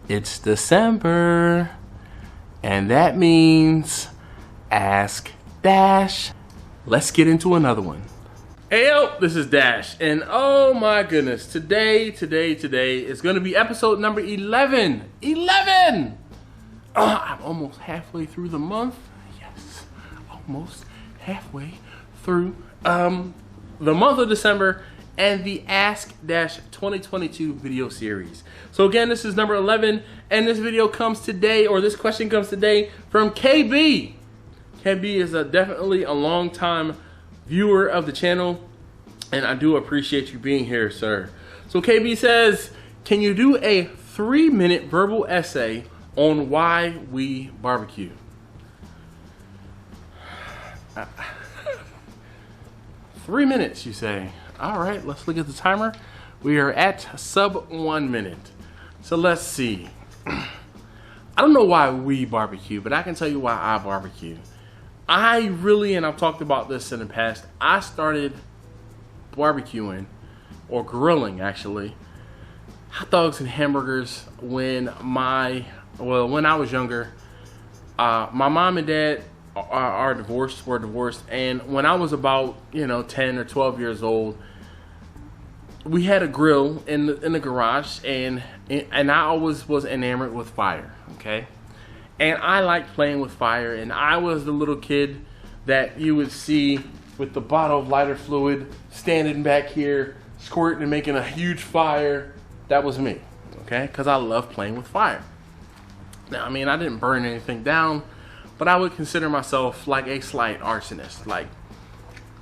It's December, and that means Ask Dash. Let's get into another one. Hey yo, this is Dash, and oh my goodness, today is gonna be episode number 11. 11! I'm almost halfway through the month. Yes, almost halfway through the month of December and the Ask Dash 2022 video series. So again, this is number 11, and this video comes today, or this question comes today from KB. KB is definitely a long time viewer of the channel, and I do appreciate you being here, sir. So KB says, can you do a 3-minute verbal essay on why we barbecue? 3 minutes, you say? All right, let's look at the timer. We are at sub 1 minute. So let's see. I don't know why we barbecue, but I can tell you why I barbecue. I really, and I've talked about this in the past, I started barbecuing, or grilling actually, hot dogs and hamburgers when I was younger. My mom and dad were divorced, and when I was about 10 or 12 years old, we had a grill in the garage, and I always was enamored with fire, okay? And I liked playing with fire, and I was the little kid that you would see with the bottle of lighter fluid standing back here, squirting and making a huge fire. That was me, okay? Because I love playing with fire. Now, I mean, I didn't burn anything down, but I would consider myself like a slight arsonist, like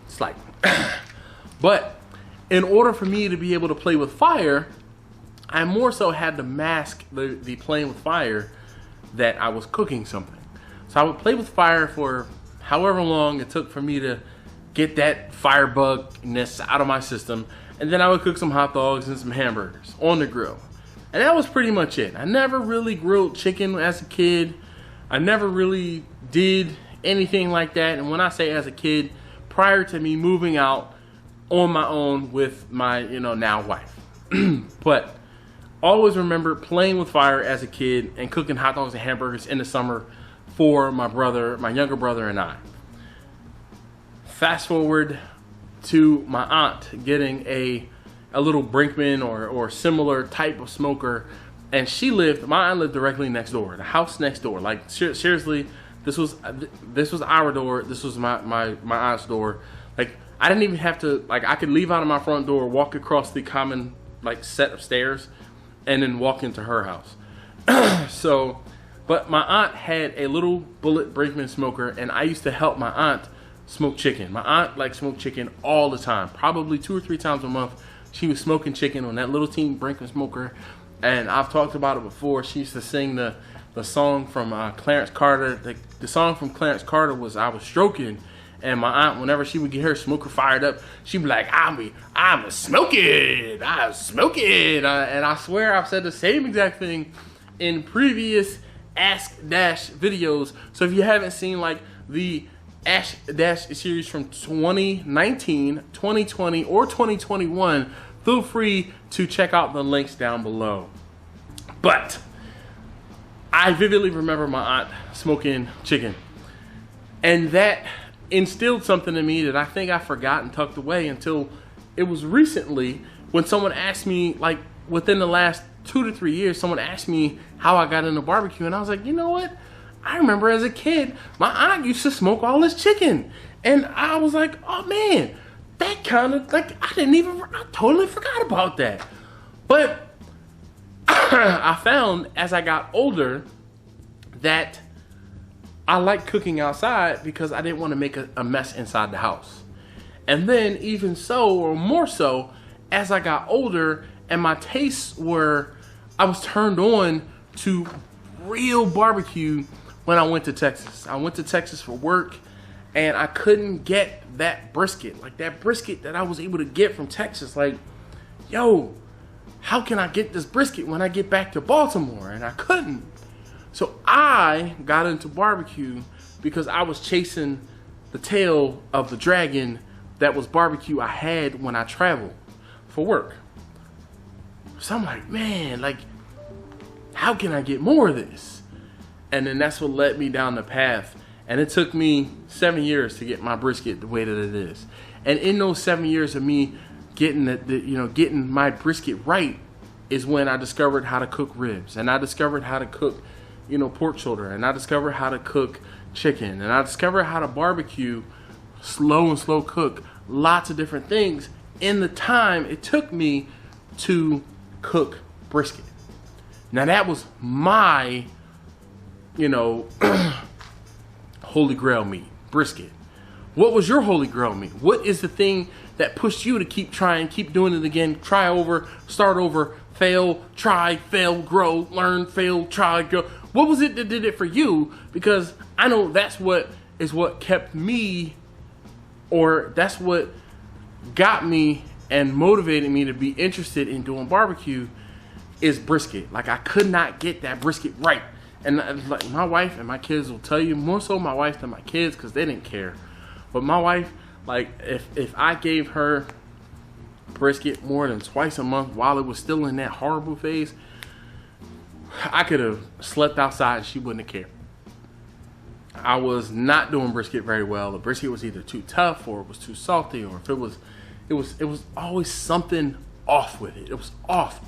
slight. But in order for me to be able to play with fire, I more so had to mask the playing with fire that I was cooking something. So I would play with fire for however long it took for me to get that firebugness out of my system, and then I would cook some hot dogs and some hamburgers on the grill. And that was pretty much it. I never really grilled chicken as a kid. I never really did anything like that. And when I say as a kid, prior to me moving out on my own with my now wife. But always remember playing with fire as a kid and cooking hot dogs and hamburgers in the summer for my younger brother and I. Fast forward to my aunt getting a little Brinkman or similar type of smoker, and my aunt lived directly next door, the house next door. Like seriously, this was our door, this was my aunt's door. Like I didn't even have to, I could leave out of my front door, walk across the common set of stairs, and then walk into her house. But my aunt had a little bullet Brinkman smoker, and I used to help my aunt smoke chicken. My aunt liked smoked chicken all the time, probably 2 or 3 times a month. She was smoking chicken on that little team Brinkman smoker, and I've talked about it before. She used to sing the song from Clarence Carter. The song from Clarence Carter was "I Was Stroking." And my aunt, whenever she would get her smoker fired up, she'd be like, I'm a smoking. And I swear I've said the same exact thing in previous Ask Dash videos. So if you haven't seen the Ask Dash series from 2019, 2020, or 2021, feel free to check out the links down below. But I vividly remember my aunt smoking chicken. And that instilled something in me that I think I forgot and tucked away until it was recently when someone asked me, within the last 2 to 3 years, someone asked me how I got into barbecue, and I was like, you know what? I remember as a kid, my aunt used to smoke all this chicken, and I was like, oh man, that kind of, I totally forgot about that. But I found as I got older that I like cooking outside because I didn't want to make a mess inside the house. And then even so, or more so, as I got older and my tastes I was turned on to real barbecue when I went to Texas. I went to Texas for work, and I couldn't get that brisket. That brisket that I was able to get from Texas. Yo, how can I get this brisket when I get back to Baltimore? And I couldn't. So I got into barbecue because I was chasing the tail of the dragon that was barbecue I had when I traveled for work. So I'm like, man, how can I get more of this? And then that's what led me down the path. And it took me 7 years to get my brisket the way that it is. And in those 7 years of me getting getting my brisket right is when I discovered how to cook ribs, and I discovered how to cook, pork shoulder, and I discovered how to cook chicken, and I discovered how to barbecue, slow cook lots of different things in the time it took me to cook brisket. Now that was my, holy grail meat, brisket. What was your holy grail meat? What is the thing that pushed you to keep trying, keep doing it again, try over, start over, fail, try, fail, grow, learn, fail, try, grow? What was it that did it for you? Because I know that's what kept me, or that's what got me and motivated me to be interested in doing barbecue, is brisket. Like, I could not get that brisket right. And like, my wife and my kids will tell you, more so my wife than my kids, because they didn't care. But my wife, like, if I gave her brisket more than twice a month while it was still in that horrible phase, I could have slept outside and she wouldn't have cared. I was not doing brisket very well. The brisket was either too tough, or it was too salty, or if it was always something off with it. It was off.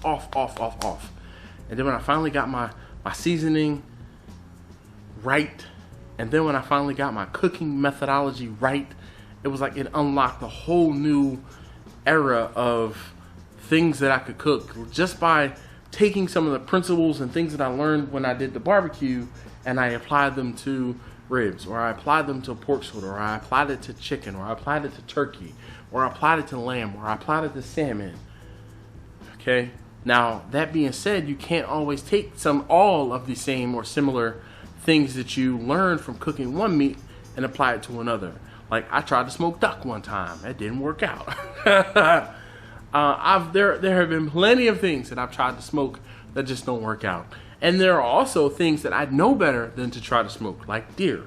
And then when I finally got my seasoning right, and then when I finally got my cooking methodology right, it was like it unlocked a whole new era of things that I could cook just by taking some of the principles and things that I learned when I did the barbecue, and I applied them to ribs, or I applied them to pork shoulder, or I applied it to chicken, or I applied it to turkey, or I applied it to lamb, or I applied it to salmon. Okay? Now, that being said, you can't always take all of the same or similar things that you learned from cooking one meat and apply it to another. Like, I tried to smoke duck one time. It didn't work out. There have been plenty of things that I've tried to smoke that just don't work out. And there are also things that I know better than to try to smoke, like deer.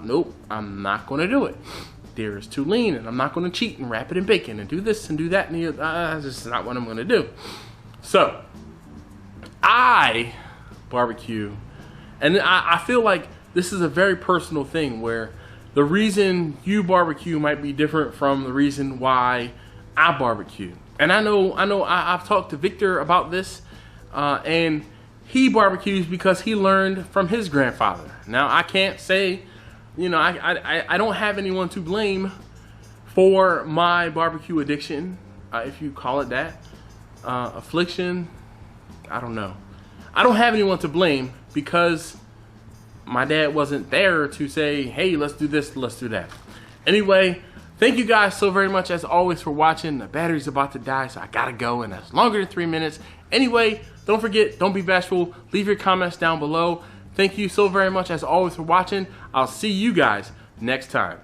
Nope, I'm not going to do it. Deer is too lean, and I'm not going to cheat and wrap it in bacon and do this and do that. And that's just not what I'm going to do. So, I barbecue, and I feel like this is a very personal thing where the reason you barbecue might be different from the reason why I barbecue. And I've talked to Victor about this, and he barbecues because he learned from his grandfather. Now, I can't say, I don't have anyone to blame for my barbecue addiction, if you call it that. Affliction, I don't know. I don't have anyone to blame because my dad wasn't there to say, hey, let's do this, let's do that. Anyway, thank you guys so very much as always for watching. The battery's about to die, so I gotta go, and that's longer than 3 minutes. Anyway, don't forget, don't be bashful. Leave your comments down below. Thank you so very much as always for watching. I'll see you guys next time.